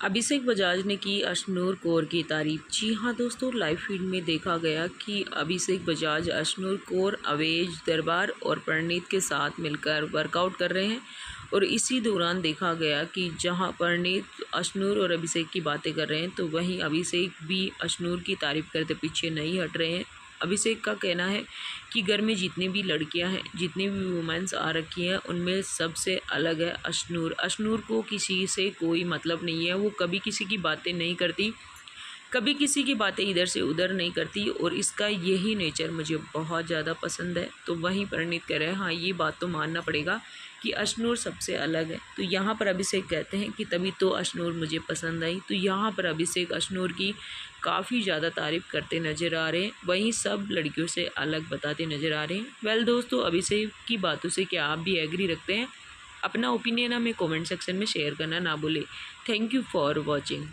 अभिषेक बजाज ने की अशनूर कौर की तारीफ। जी हाँ दोस्तों, लाइव फीड में देखा गया कि अभिषेक बजाज अशनूर कौर, अवेज दरबार और प्रणीत के साथ मिलकर वर्कआउट कर रहे हैं। और इसी दौरान देखा गया कि जहां प्रणीत अशनूर और अभिषेक की बातें कर रहे हैं, तो वहीं अभिषेक भी अशनूर की तारीफ करते पीछे नहीं हट रहे हैं। अभिषेक का कहना है कि घर में जितनी भी लड़कियां हैं, जितनी भी वुमेंस आ रखी हैं, उनमें सबसे अलग है अशनूर। अशनूर को किसी से कोई मतलब नहीं है, वो कभी किसी की बातें नहीं करती, कभी किसी की बातें इधर से उधर नहीं करती, और इसका यही नेचर मुझे बहुत ज़्यादा पसंद है। तो वहीं परिणीत कह रहे हैं, हाँ ये बात तो मानना पड़ेगा कि अशनूर सबसे अलग है। तो यहाँ पर अभिषेक कहते हैं कि तभी तो अशनूर मुझे पसंद आई। तो यहाँ पर अभिषेक अशनूर की काफ़ी ज़्यादा तारीफ़ करते नज़र आ रहे हैं, वहीं सब लड़कियों से अलग बताते नज़र आ रहे हैं। वेल दोस्तों, अभिषेक की बातों से क्या आप भी एग्री रखते हैं? अपना ओपिनियन हमें कमेंट सेक्शन में शेयर करना ना भूलें। Thank you for watching.